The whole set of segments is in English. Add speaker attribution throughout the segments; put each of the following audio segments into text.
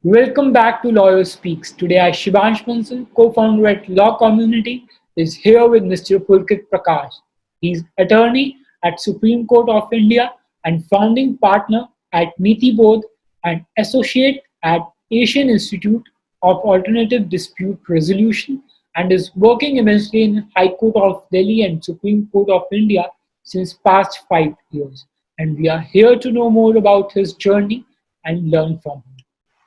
Speaker 1: Welcome back to Lawyer Speaks. Today, I, Shivansh Bansal, co-founder at Law Community, is here with Mr. Pulkit Prakash. He's attorney at Supreme Court of India and founding partner at Niti Bodh and associate at Asian Institute of Alternative Dispute Resolution and is working immensely in High Court of Delhi and Supreme Court of India since past 5 years. And we are here to know more about his journey and learn from him.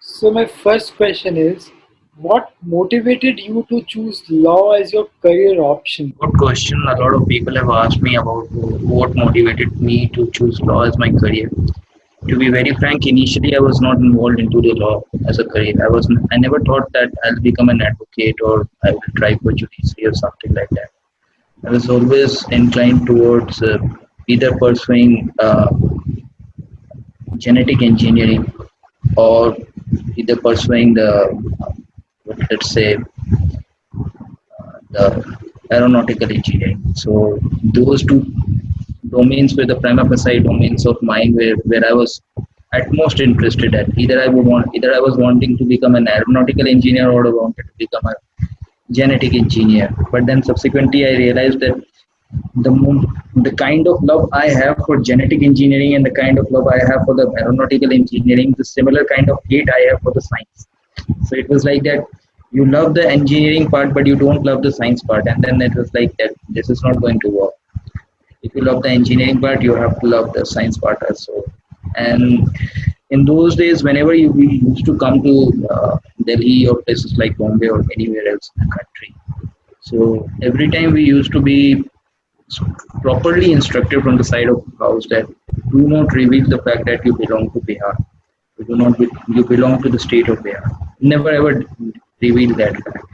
Speaker 1: So my first question is, what motivated you to choose law as your career option?
Speaker 2: Good question. A lot of people have asked me about what motivated me to choose law as my career. To be very frank, initially I was not involved into the law as a career. I never thought that I'll become an advocate or I will try for judiciary or something like that. I was always inclined towards either pursuing genetic engineering or either pursuing let's say the aeronautical engineering. So those two domains were the prima facie domains of mine where I was at most interested at. Either I was wanting to become an aeronautical engineer or I wanted to become a genetic engineer. But then subsequently I realized that the kind of love I have for genetic engineering and the kind of love I have for the aeronautical engineering, the similar kind of hate I have for the science. So it was like that you love the engineering part, but you don't love the science part. And then it was like that this is not going to work. If you love the engineering part, you have to love the science part also. And in those days, whenever we used to come to Delhi or places like Bombay or anywhere else in the country, so every time we used to be properly instructed from the side of the house that do not reveal the fact that you belong to Bihar. You belong to the state of Bihar. Never ever reveal that fact.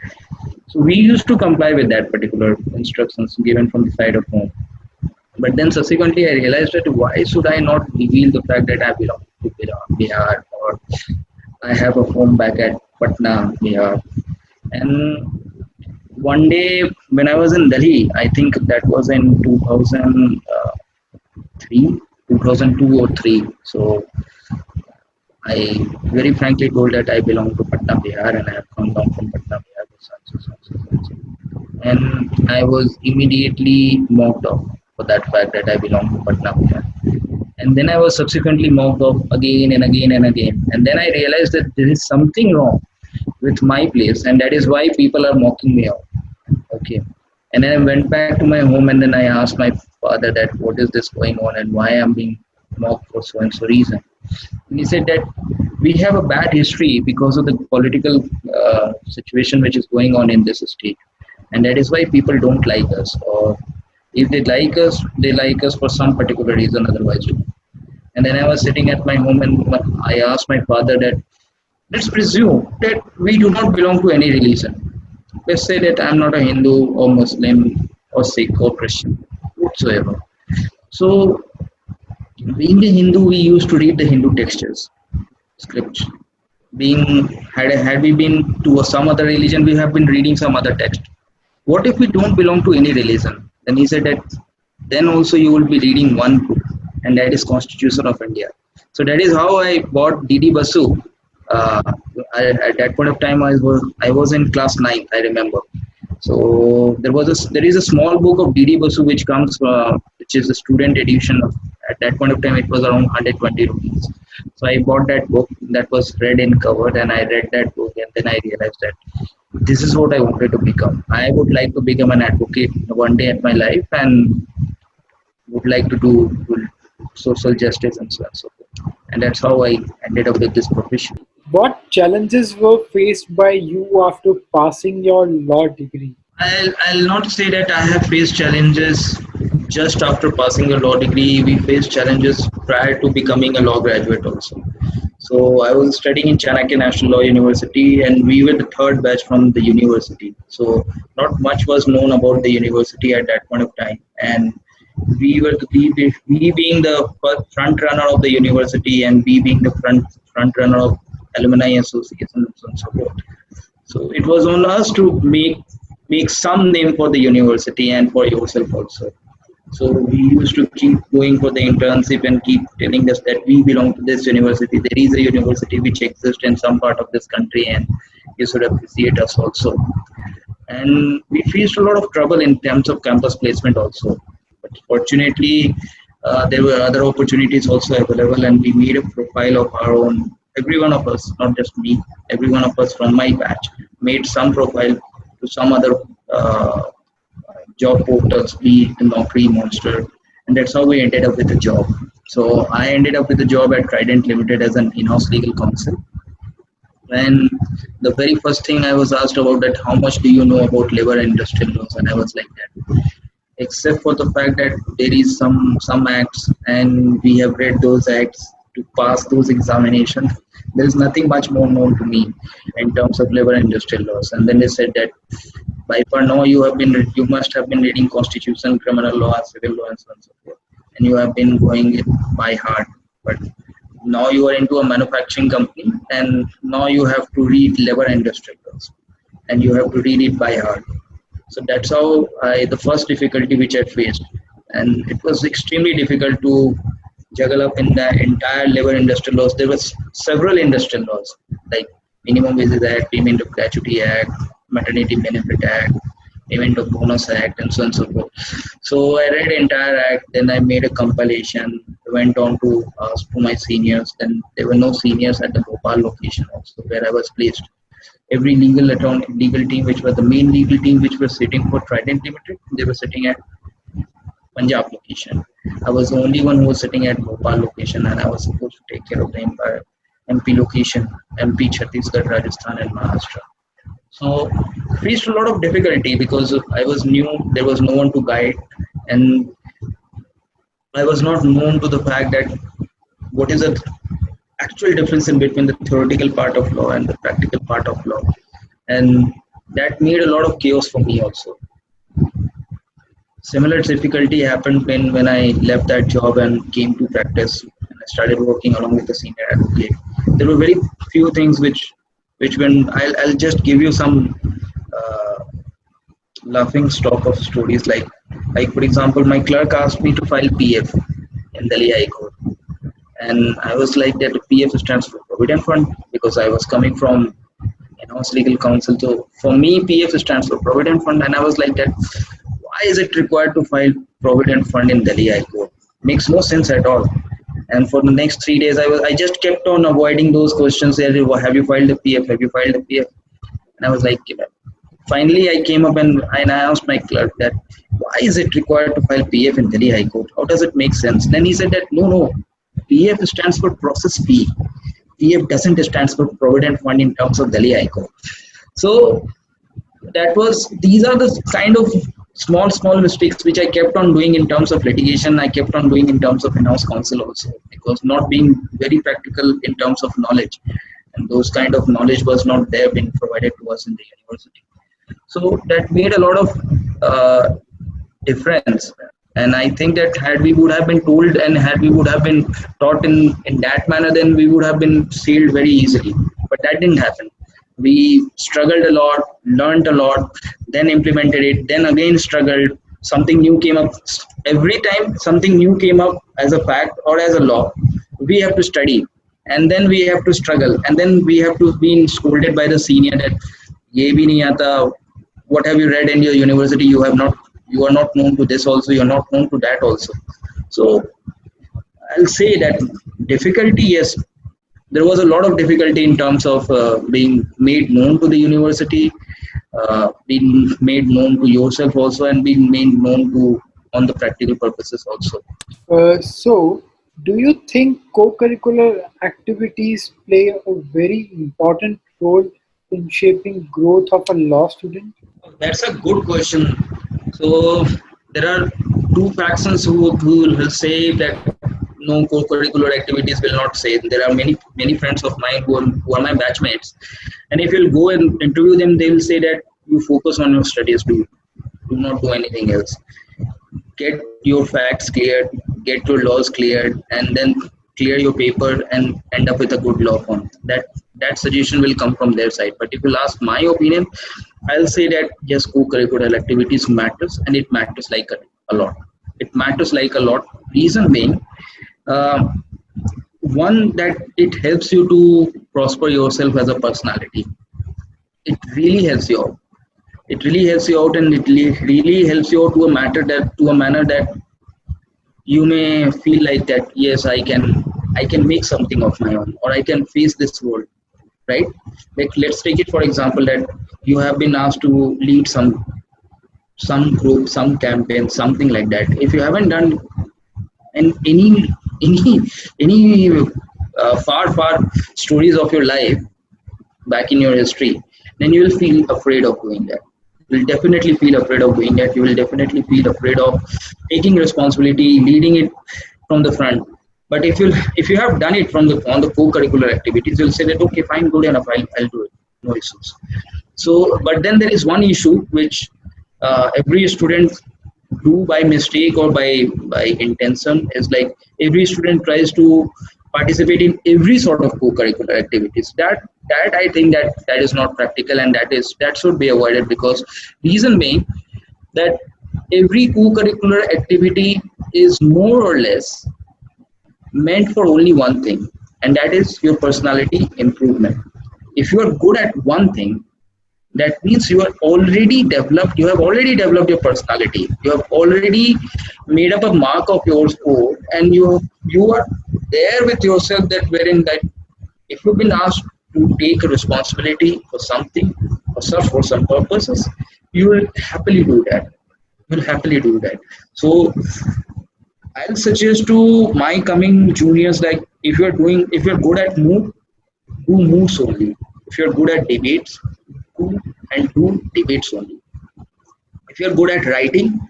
Speaker 2: So we used to comply with that particular instructions given from the side of home. But then subsequently I realized that why should I not reveal the fact that I belong to Bihar or I have a home back at Patna, Bihar. And one day when I was in Delhi, I think that was in 2003, 2002 or 3. So I very frankly told that I belong to Patna, Bihar and I have come down from Patna, Bihar to so. And I was immediately mocked off for that fact that I belong to Patna, Bihar. And then I was subsequently mocked off again and again and again. And then I realized that there is something wrong with my place, and that is why people are mocking me out. Okay. And then I went back to my home and then I asked my father that what is this going on and why I'm being mocked for so and so reason. And he said that we have a bad history because of the political situation which is going on in this state. And that is why people don't like us. Or if they like us for some particular reason, otherwise. And then I was sitting at my home and I asked my father that let's presume that we do not belong to any religion. Let's say that I'm not a Hindu or Muslim or Sikh or Christian, whatsoever. So, being a Hindu, we used to read the Hindu textures, scripts. Had we been to some other religion, we have been reading some other text. What if we don't belong to any religion? Then he said that then also you will be reading one book, and that is Constitution of India. So that is how I bought D.D. Basu. At that point of time, I was in class 9th, I remember. So there is a small book of D.D. Basu which comes, which is the student edition. At that point of time, it was around 120 rupees. So I bought that book that was red in cover, and I read that book, and then I realized that this is what I wanted to become. I would like to become an advocate one day in my life, and would like to do social justice and so on and so forth. And that's how I ended up with this profession.
Speaker 1: What challenges were faced by you after passing your law degree?
Speaker 2: I'll not say that I have faced challenges just after passing a law degree. We faced challenges prior to becoming a law graduate also. So I was studying in Chanakya National Law University, and we were the third batch from the university. So not much was known about the university at that point of time, and we being the front runner of the university, and we being the front runner of alumni associations and so forth. So it was on us to make some name for the university and for yourself also. So we used to keep going for the internship and keep telling us that we belong to this university. There is a university which exists in some part of this country, and you should appreciate us also. And we faced a lot of trouble in terms of campus placement also. But fortunately, there were other opportunities also available, and we made a profile of our own. Every one of us, not just me, every one of us from my batch made some profile to some other job portals, be it the Naukri, Monster, and that's how we ended up with a job. So I ended up with a job at Trident Limited as an in-house legal counsel. And the very first thing I was asked about that, how much do you know about labor and industrial laws? And I was like that. Except for the fact that there is some acts, and we have read those acts to pass those examinations. There is nothing much more known to me in terms of labor and industrial laws. And then they said that by far now you must have been reading constitution, criminal law, civil law, and so on and so forth, and you have been going it by heart. But now you are into a manufacturing company, and now you have to read labor and industrial laws, and you have to read it by heart. So that's how the first difficulty which I faced, and it was extremely difficult to juggle up in the entire labor industrial laws. There was several industrial laws like Minimum Wages Act, Payment of Gratuity Act, Maternity Benefit Act, Payment of Bonus Act, and so on and so forth. So I read entire act, then I made a compilation, went on to ask to my seniors. Then there were no seniors at the Bhopal location also where I was placed. Every legal team, which was the main legal team, which was sitting for Trident Limited, they were sitting at Punjab location. I was the only one who was sitting at Bhopal location, and I was supposed to take care of the entire MP location, MP, Chhattisgarh, Rajasthan, and Maharashtra. So faced a lot of difficulty because I was new, there was no one to guide, and I was not known to the fact that what is the actual difference in between the theoretical part of law and the practical part of law. And that made a lot of chaos for me also. Similar difficulty happened when I left that job and came to practice, and I started working along with the senior advocate. There were very few things which when I'll just give you some uh, laughing stock of stories, like for example, my clerk asked me to file PF in Delhi High Court, and I was like that PF stands for Provident Fund, because I was coming from in-house legal counsel. So for me, PF stands for Provident Fund, and I was like that. Why is it required to file Provident Fund in Delhi High Court? Makes no sense at all. And for the next 3 days, I just kept on avoiding those questions. Have you filed a PF? Have you filed a PF? And I was like, finally, I came up and I asked my clerk that why is it required to file PF in Delhi High Court? How does it make sense? Then he said that no, PF stands for process fee. PF doesn't stand for Provident Fund in terms of Delhi High Court. So these are the kind of small mistakes which I kept on doing in terms of litigation. I kept on doing in terms of in-house counsel also, because not being very practical in terms of knowledge, and those kind of knowledge was not there being provided to us in the university. So that made a lot of difference. And I think that had we would have been told and had we would have been taught in that manner, then we would have been sealed very easily. But that didn't happen. We struggled a lot, learned a lot, then implemented it, then again struggled. Something new came up. Every time something new came up as a fact or as a law, we have to study, and then we have to struggle, and then we have to be scolded by the senior that ye bhi nahi aata, what have you read in your university? You are not known to this also, you are not known to that also. So I'll say that difficulty, yes, there was a lot of difficulty in terms of being made known to the university, being made known to yourself also, and being made known to on the practical purposes also.
Speaker 1: So, do you think co-curricular activities play a very important role in shaping growth of a law student?
Speaker 2: That's a good question. So there are two factions who will say that no co-curricular activities will not say. There are many friends of mine who are my batchmates, and if you'll go and interview them, they will say that you focus on your studies, do not do anything else. Get your facts cleared, get your laws cleared, and then clear your paper and end up with a good law firm. That suggestion will come from their side. But if you'll ask my opinion, I'll say that yes, co-curricular activities matters, and it matters like a lot. It matters like a lot. Reason being, uh, one, that it helps you to prosper yourself as a personality. It really helps you out. It really helps you out, and it really helps you out to a manner that you may feel like that. Yes, I can make something of my own, or I can face this world, right? Like, let's take it for example that you have been asked to lead some group, some campaign, something like that. If you haven't done and any any far stories of your life back in your history, then you will feel afraid of doing that. You will definitely feel afraid of doing that. You will definitely feel afraid of taking responsibility, leading it from the front. But if you have done it from the on the co-curricular activities, you'll say that okay, fine, good enough, I'll do it, no issues. So, but then there is one issue which every student do by mistake or by intention, is like every student tries to participate in every sort of co-curricular activities. That I think that is not practical, and that should be avoided, because reason being that every co-curricular activity is more or less meant for only one thing, and that is your personality improvement. If you are good at one thing, that means you have already developed your personality. You have already made up a mark of your score, and you are there with yourself, that wherein that if you've been asked to take a responsibility for something, for some purposes, you will happily do that. You will happily do that. So I'll suggest to my coming juniors, like, if you're good at do moves only. If you're good at debates, do debates only. If you're good at writing,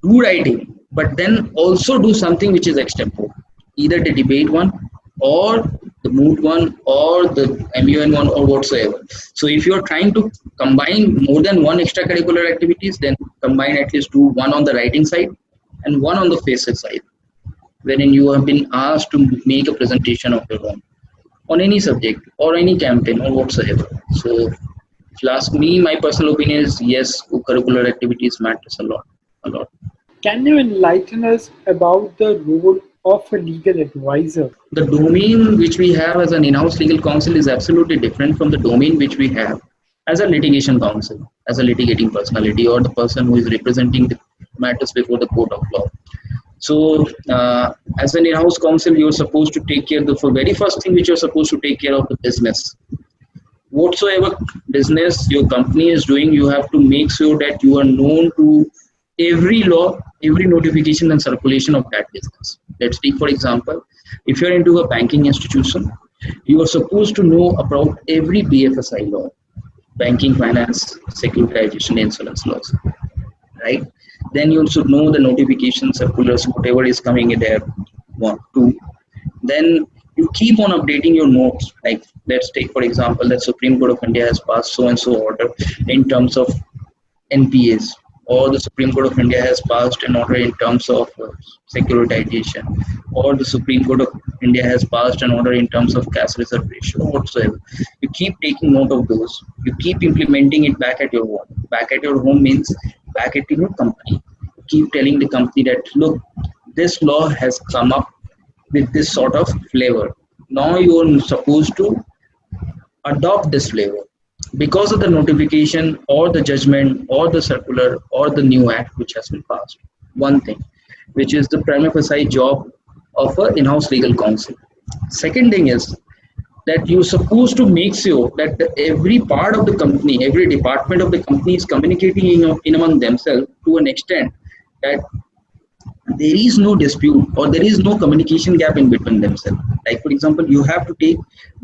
Speaker 2: do writing, but then also do something which is extempore, either the debate one, or the moot one, or the MUN one, or whatsoever. So if you're trying to combine more than one extracurricular activities, then combine at least one on the writing side and one on the faces side, wherein you have been asked to make a presentation of your own on any subject or any campaign or whatsoever. So if you ask me, my personal opinion is yes, curricular activities matters a lot.
Speaker 1: Can you enlighten us about the role of a legal advisor?
Speaker 2: The domain which we have as an in-house legal counsel is absolutely different from the domain which we have as a litigation counsel, as a litigating personality, or the person who is representing the matters before the court of law. So, as an in-house counsel, you're supposed to take care of the very first thing which you're supposed to take care of the business. Whatsoever business your company is doing, you have to make sure that you are known to every law, every notification and circulation of that business. Let's take, for example, if you're into a banking institution, you are supposed to know about every BFSI law, banking, finance, securitization, insurance laws, right? Then you should know the notification circulars, whatever is coming in there. 1, 2. Then you keep on updating your notes. Like, let's take for example that Supreme Court of India has passed so and so order in terms of NPAs, or the Supreme Court of India has passed an order in terms of securitization, or the Supreme Court of India has passed an order in terms of cash reserve ratio, whatsoever. You keep taking note of those. You keep implementing it back at your home. Back at your home means back at your company. You keep telling the company that, look, this law has come up with this sort of flavor. Now you are supposed to adopt this flavor because of the notification or the judgment or the circular or the new act which has been passed. One thing, which is the prima facie job of an in-house legal counsel. Second thing is that you're supposed to make sure that every part of the company, every department of the company is communicating in among themselves to an extent that there is no dispute or there is no communication gap in between themselves. Like, for example, you have to take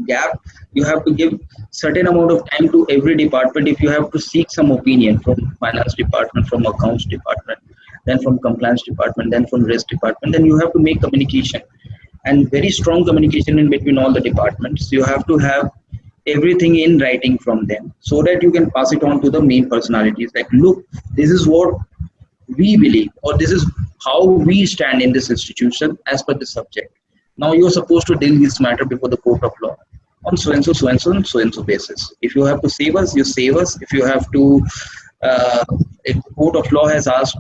Speaker 2: gap, you have to give certain amount of time to every department. If you have to seek some opinion from finance department, from accounts department, then from compliance department, then from risk department, then you have to make communication, and very strong communication in between all the departments. You have to have everything in writing from them so that you can pass it on to the main personalities. Like, look, this is what we believe, or this is how we stand in this institution as per the subject. Now you're supposed to deal this matter before the court of law on so and so, so and so, and so and so basis. If you have to save us, you save us. If you have to, if the court of law has asked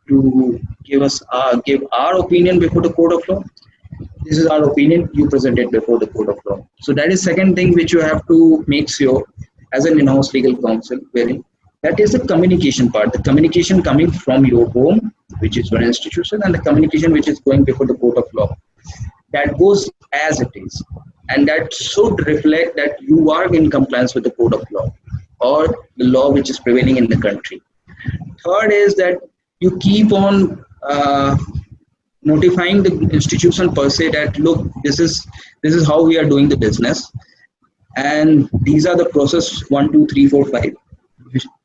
Speaker 2: to give our opinion before the court of law. This is our opinion. You present it before the court of law. So that is second thing which you have to make sure as an in-house legal counsel, wherein that is the communication part. The communication coming from your home, which is one institution, and the communication which is going before the court of law. That goes as it is, and that should reflect that you are in compliance with the code of law or the law which is prevailing in the country. Third is that you keep on notifying the institution per se that look, this is how we are doing the business, and these are the process 1, 2, 3, 4, 5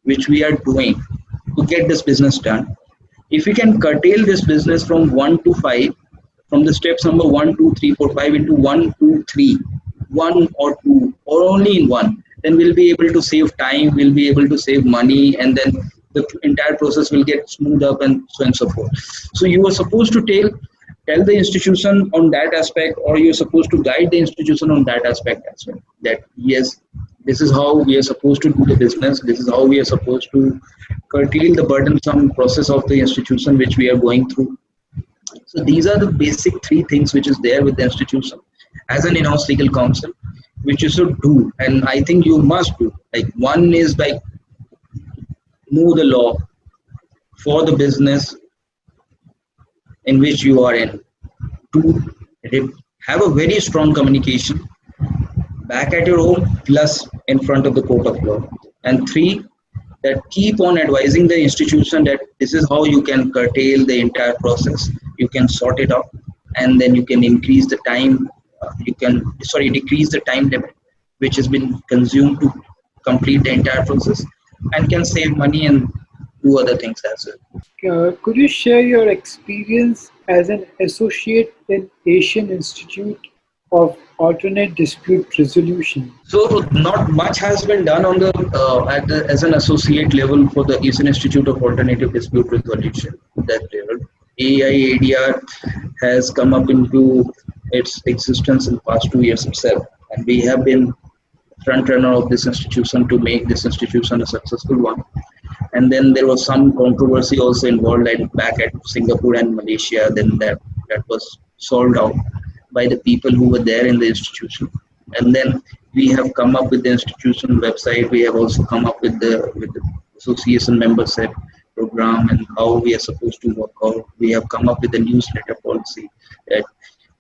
Speaker 2: which we are doing to get this business done. If we can curtail this business from 1 to 5, from the steps number 1, 2, 3, 4, 5 into 1, 2, 3, 1 or 2 or only in 1, then we'll be able to save time, we'll be able to save money, and then the entire process will get smoothed up and so on and so forth. So you are supposed to tell the institution on that aspect, or you're supposed to guide the institution on that aspect as well, that yes, this is how we are supposed to do the business, this is how we are supposed to curtail the burdensome process of the institution which we are going through. So these are the basic 3 things which is there with the institution as an in-house legal counsel, which you should do, and I think you must do. Like, one is like know the law for the business in which you are in. 2, have a very strong communication back at your home plus in front of the court of law. And 3, that keep on advising the institution that this is how you can curtail the entire process, you can sort it out, and then you can increase the time, decrease the time limit which has been consumed to complete the entire process, and can save money and do other things as well.
Speaker 1: Could you share your experience as an associate in Asian Institute of Alternate Dispute Resolution?
Speaker 2: So not much has been done on the as an associate level for the Asian Institute of Alternative Dispute Resolution. That level, AIADR has come up into its existence in the past 2 years itself, and we have been front runner of this institution to make this institution a successful one. And then there was some controversy also involved back at Singapore and Malaysia. Then that was solved out by the people who were there in the institution. And then we have come up with the institution website. We have also come up with the association membership program and how we are supposed to work out. We have come up with a newsletter policy that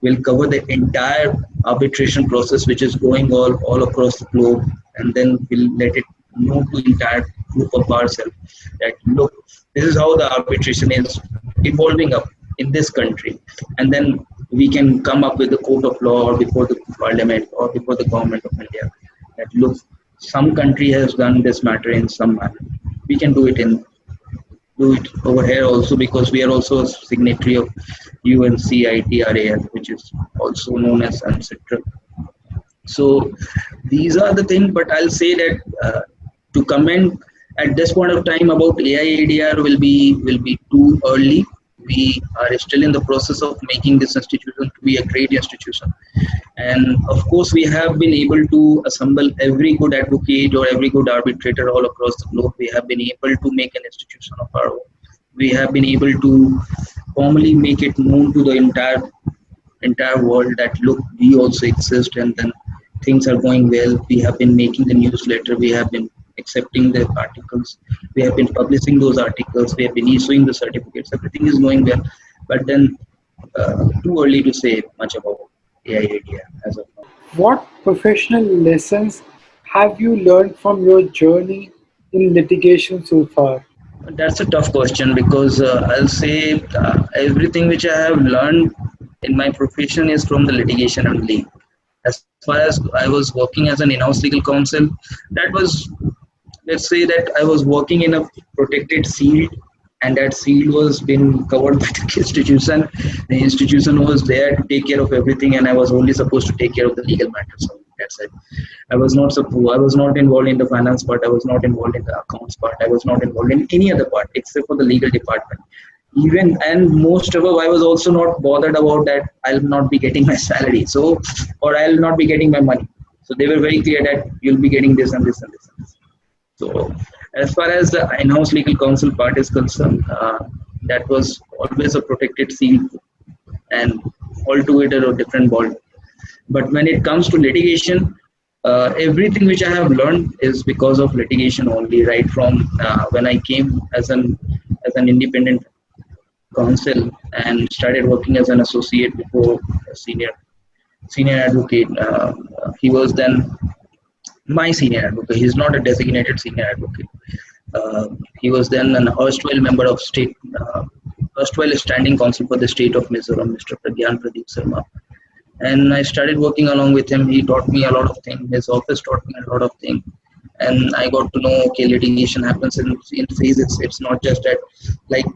Speaker 2: will cover the entire arbitration process which is going all across the globe, and then we'll let it know to the entire group of ourselves that look, this is how the arbitration is evolving up in this country, and then we can come up with the court of law or before the parliament or before the government of India that look, some country has done this matter in some manner, we can do it over here also, because we are also a signatory of UNCITRAL, which is also known as UNCITRAL. So these are the things, but I'll say that to comment at this point of time about AIADR will be too early. We are still in the process of making this institution to be a great institution, and of course we have been able to assemble every good advocate or every good arbitrator all across the globe. We have been able to make an institution of our own. We have been able to formally make it known to the entire world that look, we also exist, and then things are going well. We have been making the newsletter, we have been accepting the articles, we have been publishing those articles, we have been issuing the certificates, everything is going well, but then too early to say much about AIADR as of now.
Speaker 1: What professional lessons have you learned from your journey in litigation so far?
Speaker 2: That's a tough question, because I'll say everything which I have learned in my profession is from the litigation only. As far as I was working as an in-house legal counsel, that was, let's say that I was working in a protected field, and that field was being covered by the institution. The institution was there to take care of everything, and I was only supposed to take care of the legal matters. That's it. I was not involved in the finance part. I was not involved in the accounts part. I was not involved in any other part except for the legal department. And most of all, I was also not bothered about that I'll not be getting my salary, or I'll not be getting my money. So they were very clear that you'll be getting this and this and this and this. So as far as the in-house legal counsel part is concerned, that was always a protected field and altogether a different ball. But when it comes to litigation, everything which I have learned is because of litigation only. Right from when I came as an independent counsel and started working as an associate before a senior advocate. He was then my senior advocate. He's not a designated senior advocate. He was then an erstwhile member of state, erstwhile standing counsel for the state of Mizoram, Mr. Pragyan Pradeep Sharma. And I started working along with him. He taught me a lot of things. His office taught me a lot of things. And I got to know, okay, litigation happens in phases. It's not just that, like,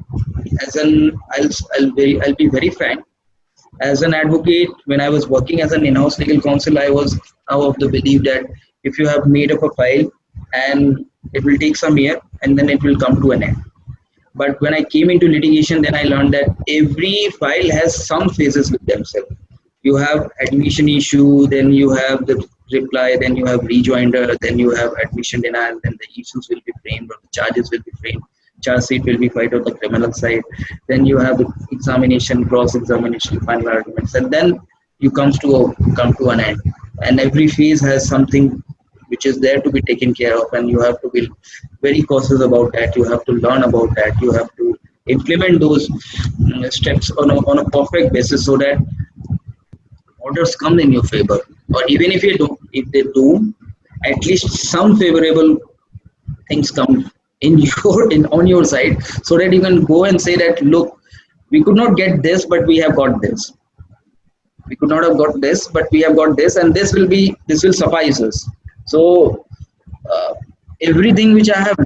Speaker 2: as an, I'll be very frank. As an advocate, when I was working as an in-house legal counsel, I was of the belief that if you have made up a file and it will take some year and then it will come to an end. But when I came into litigation, then I learned that every file has some phases with themselves. You have admission issue, then you have the reply, then you have rejoinder, then you have admission denial, then the issues will be framed or the charges will be framed. Charge sheet will be filed on the criminal side. Then you have the examination, cross-examination, final arguments, and then you come to an end. And every phase has something which is there to be taken care of, and you have to be very cautious about that. You have to learn about that. You have to implement those steps on a perfect basis so that orders come in your favor. Or even if they don't, at least some favorable things come on your side, so that you can go and say that, look, we could not get this, but we have got this. We could not have got this, but we have got this, and this will suffice us. So everything which I have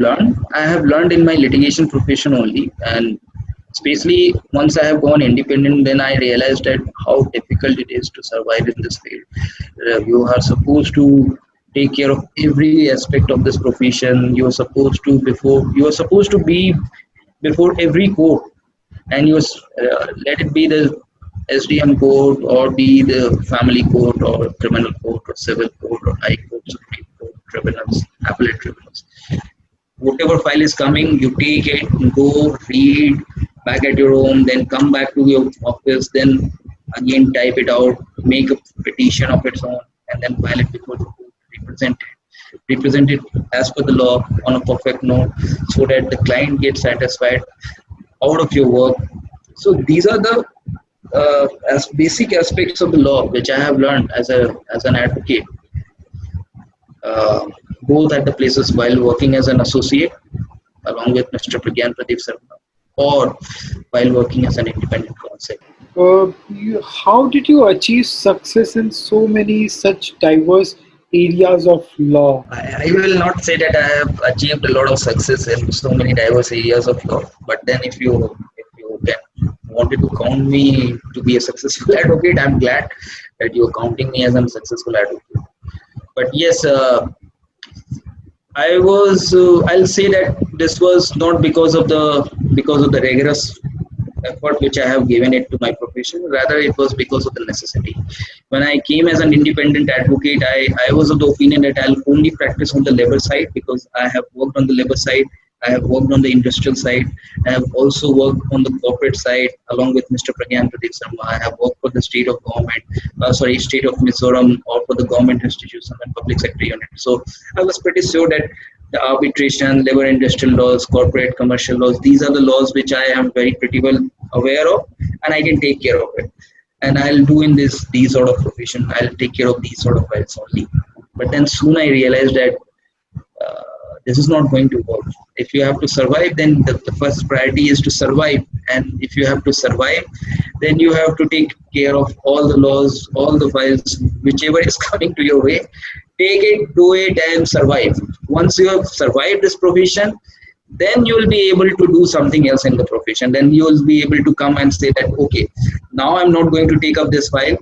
Speaker 2: learned in my litigation profession only. And especially once I have gone independent, then I realized that how difficult it is to survive in this field. You are supposed to take care of every aspect of this profession. You are supposed to be before every court, and let it be the SDM court or be the family court or criminal court or civil court or high court, supreme court, tribunals, appellate tribunals. Whatever file is coming, you take it, go read back at your home, then come back to your office, then again type it out, make a petition of its own, and then file it before the court, represent it as per the law on a perfect note, so that the client gets satisfied out of your work. So these are the as basic aspects of the law which I have learned as an advocate, both at the places while working as an associate along with Mr. Pragyan Pradeep Sharma, or while working as an independent counsel.
Speaker 1: How did you achieve success in so many such diverse areas of law?
Speaker 2: I will not say that I have achieved a lot of success in so many diverse areas of law, but then if you wanted to count me to be a successful advocate, I'm glad that you're counting me as a successful advocate. But yes, I'll say that this was not because of the rigorous effort which I have given it to my profession. Rather, it was because of the necessity. When I came as an independent advocate, I was of the opinion that I'll only practice on the labor side, because I have worked on the labor side. I have worked on the industrial side. I have also worked on the corporate side along with Mr. Pragyan Pradeep Sharma. I have worked for the state of Mizoram, or for the government institutions and public sector unit. So I was pretty sure that the arbitration, labor industrial laws, corporate commercial laws, these are the laws which I am pretty well aware of, and I can take care of it. And I'll do in these sort of profession, I'll take care of these sort of files only. But then soon I realized that this is not going to work. If you have to survive, then the first priority is to survive. And if you have to survive, then you have to take care of all the laws, all the files, whichever is coming to your way. Take it, do it, and survive. Once you have survived this profession, then you will be able to do something else in the profession. Then you will be able to come and say that, okay, now I'm not going to take up this file.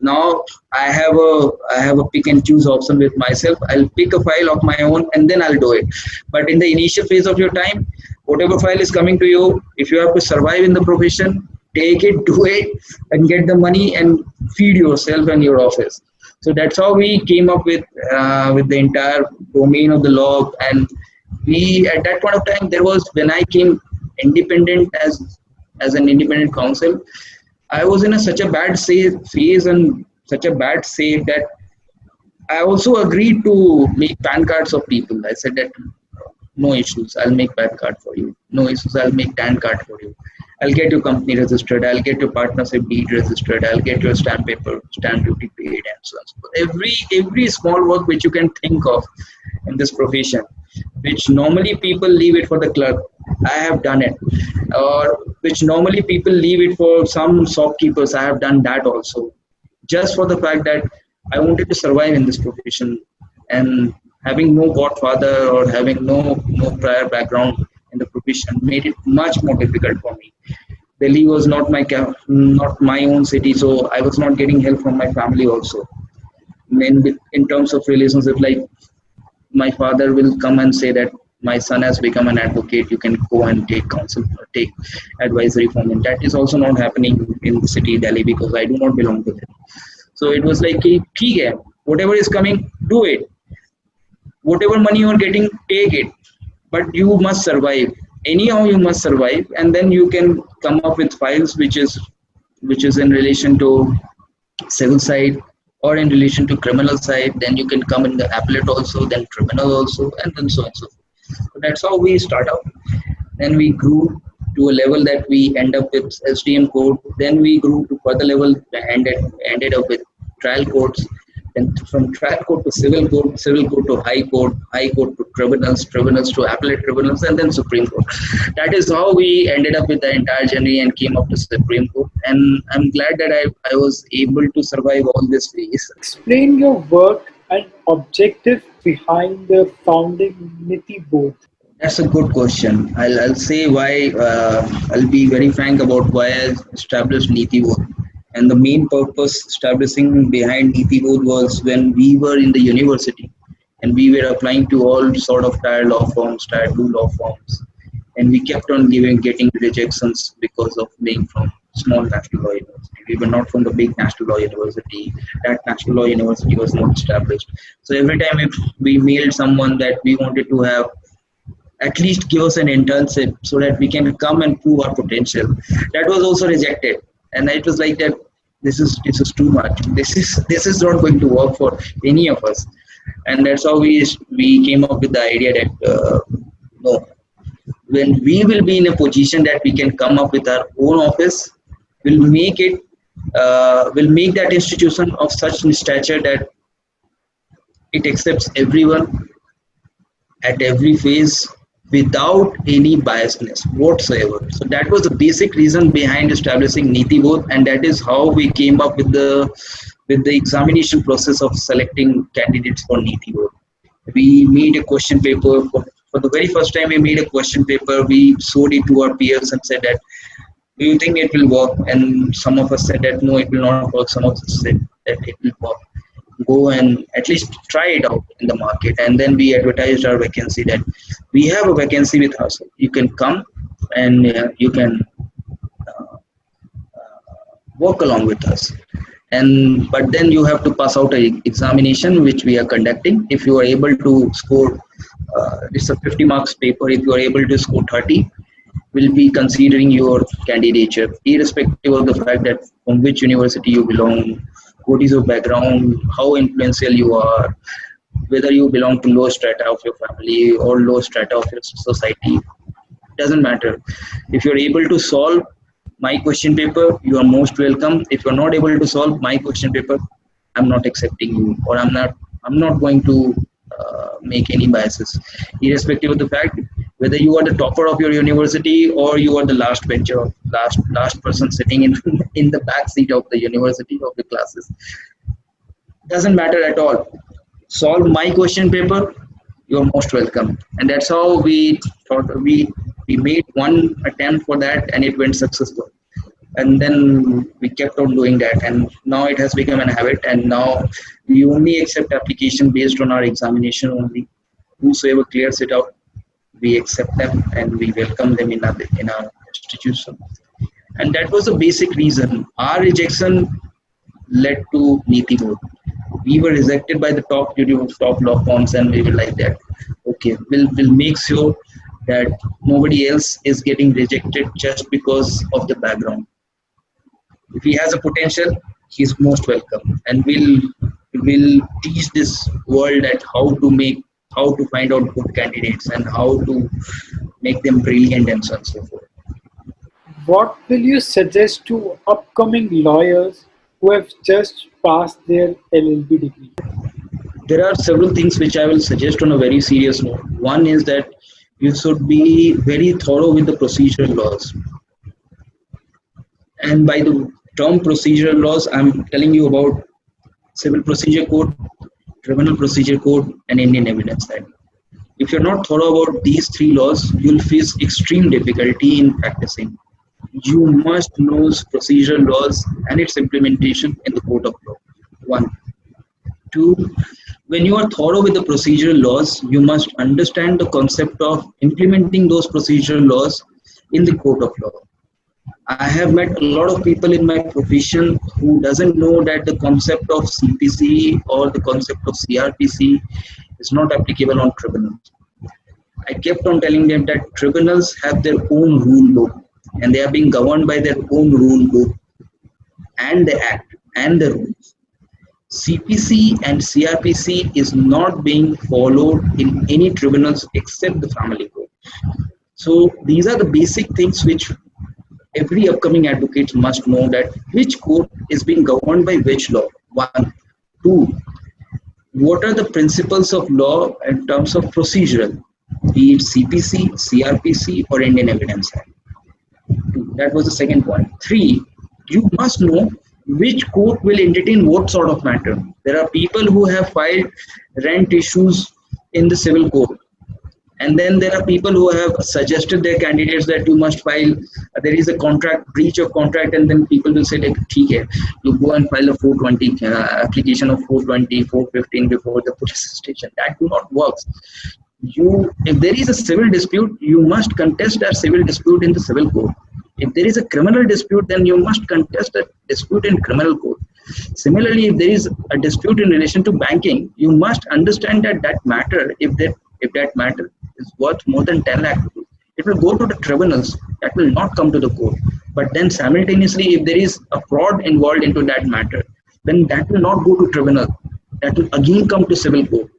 Speaker 2: Now I have a pick and choose option with myself. I'll pick a file of my own and then I'll do it. But in the initial phase of your time, whatever file is coming to you, if you have to survive in the profession, take it, do it, and get the money and feed yourself and your office. So that's how we came up with the entire domain of the law. And we, at that point of time, when I came independent as an independent counsel, I was in such a bad phase and such a bad state that I also agreed to make PAN cards of people. I said that no issues, I'll make PAN card for you. No issues, I'll make TAN card for you. I'll get your company registered. I'll get your partnership deed registered. I'll get your stamp paper, stamp duty paid, and so on. So every small work which you can think of in this profession, which normally people leave it for the clerk, I have done it. Or which normally people leave it for some shopkeepers, I have done that also. Just for the fact that I wanted to survive in this profession, and having no godfather or having no prior background in the profession made it much more difficult for me. Delhi was not my own city, so I was not getting help from my family also. In terms of relationship, like my father will come and say that my son has become an advocate, you can go and take counsel, take advisory from him. That is also not happening in the city Delhi because I do not belong to them. So it was like, ठीक है, whatever is coming, do it. Whatever money you are getting, take it. But you must survive. Anyhow, you must survive, and then you can come up with files which is in relation to civil side or in relation to criminal side. Then you can come in the appellate also, then criminal also, and then so on so forth. So that's how we start out. Then we grew to a level that we end up with SDM court. Then we grew to further level, ended up with trial courts. Then from trial court to civil court to high court to tribunals to appellate tribunals, and then Supreme Court. That is how we ended up with the entire journey and came up to Supreme Court. And I'm glad that I was able to survive all this phase.
Speaker 1: Explain your work and objective behind the founding Niti Board.
Speaker 2: That's a good question. I'll say why. I'll be very frank about why I established Niti Board. And the main purpose establishing behind Niti Board was when we were in the university and we were applying to all sort of tier law firms, tier 2 law firms, and we kept on getting rejections because of being from small national law university. We were not from the big national law university. That national law university was not established. So every time if we mailed someone that we wanted to have at least give us an internship so that we can come and prove our potential, that was also rejected. And it was like that this is too much. This is not going to work for any of us. And that's how we came up with the idea that no, when we will be in a position that we can come up with our own office, we'll make that institution of such stature that it accepts everyone at every phase without any biasness whatsoever. So that was the basic reason behind establishing Niti Board, and that is how we came up with the examination process of selecting candidates for Niti Board. We made a question paper. For the very first time we made a question paper, we showed it to our peers and said that, do you think it will work? And some of us said that no, it will not work. Some of us said that it will work. Go and at least try it out in the market. And then we advertised our vacancy that we have a vacancy with us. You can come and you can work along with us. But then you have to pass out an examination which we are conducting. If you are able to score, it's a 50 marks paper. If you are able to score 30, we'll be considering your candidature, irrespective of the fact that from which university you belong, what is your background, how influential you are, whether you belong to low strata of your family or low strata of your society. Doesn't matter. If you're able to solve my question paper, you are most welcome. If you're not able to solve my question paper, I'm not accepting you, or I'm not going to make any biases, irrespective of the fact whether you are the topper of your university or you are the last bencher, last person sitting in the back seat of the university of the classes. Doesn't matter at all. Solve my question paper, you're most welcome. And that's how we thought. We made one attempt for that and it went successful. And then we kept on doing that, and now it has become a habit. And now we only accept application based on our examination only. Whosoever clears it out, we accept them and we welcome them in our institution. And that was the basic reason. Our rejection led to Niti Board. We were rejected by the top law firms, and we were like that. Okay, we'll make sure that nobody else is getting rejected just because of the background. If he has a potential, he's most welcome, and we'll teach this world at how to find out good candidates and how to make them brilliant and so on and so forth.
Speaker 1: What will you suggest to upcoming lawyers who have just passed their LLB degree?
Speaker 2: There are several things which I will suggest on a very serious note. One is that you should be very thorough with the procedural laws. And by the term procedural laws, I'm telling you about Civil Procedure Code, Criminal Procedure Code, and Indian Evidence Act. If you're not thorough about these three laws, you'll face extreme difficulty in practicing. You must know procedural laws and its implementation in the court of law. One. Two, when you are thorough with the procedural laws, you must understand the concept of implementing those procedural laws in the court of law. I have met a lot of people in my profession who doesn't know that the concept of CPC or the concept of CRPC is not applicable on tribunals. I kept on telling them that tribunals have their own rule book and they are being governed by their own rule book and the act and the rules. CPC and CRPC is not being followed in any tribunals except the family court. So these are the basic things which every upcoming advocate must know, that which court is being governed by which law. One. Two, what are the principles of law in terms of procedural, be it CPC, CRPC, or Indian Evidence Act. That was the second point. Three, you must know which court will entertain what sort of matter. There are people who have filed rent issues in the civil court, and then there are people who have suggested their candidates that you must file, there is a contract, breach of contract, and then people will say like, ठीक है, you go and file a 420 application of 420, 415 before the police station. That do not work. If there is a civil dispute, you must contest that civil dispute in the civil court. If there is a criminal dispute, then you must contest that dispute in criminal court. Similarly, if there is a dispute in relation to banking, you must understand that that matter, if that matter is worth more than 10 lakh rupees, it will go to the tribunals. That will not come to the court. But then simultaneously, if there is a fraud involved into that matter, then that will not go to tribunal. That will again come to civil court.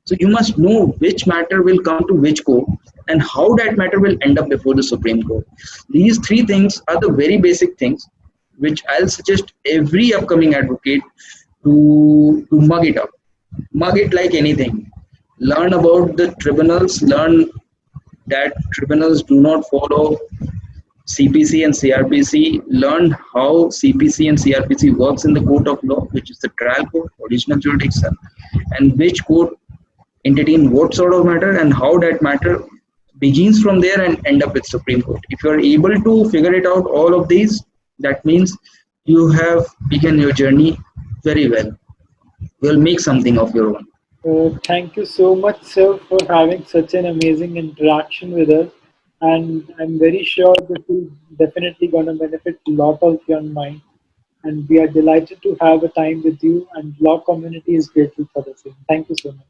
Speaker 2: So you must know which matter will come to which court and how that matter will end up before the Supreme Court. These three things are the very basic things which I'll suggest every upcoming advocate to mug it up. Mug it like anything. Learn about the tribunals, learn that tribunals do not follow CPC and CRPC, learn how CPC and CRPC works in the court of law, which is the trial court, original jurisdiction, and which court entertain what sort of matter and how that matter begins from there and end up with Supreme Court. If you are able to figure it out, all of these, that means you have begun your journey very well. You'll make something of your own.
Speaker 1: Thank you so much, sir, for having such an amazing interaction with us. And I'm very sure this is definitely going to benefit a lot of young minds. And we are delighted to have a time with you, and law community is grateful for the same. Thank you so much.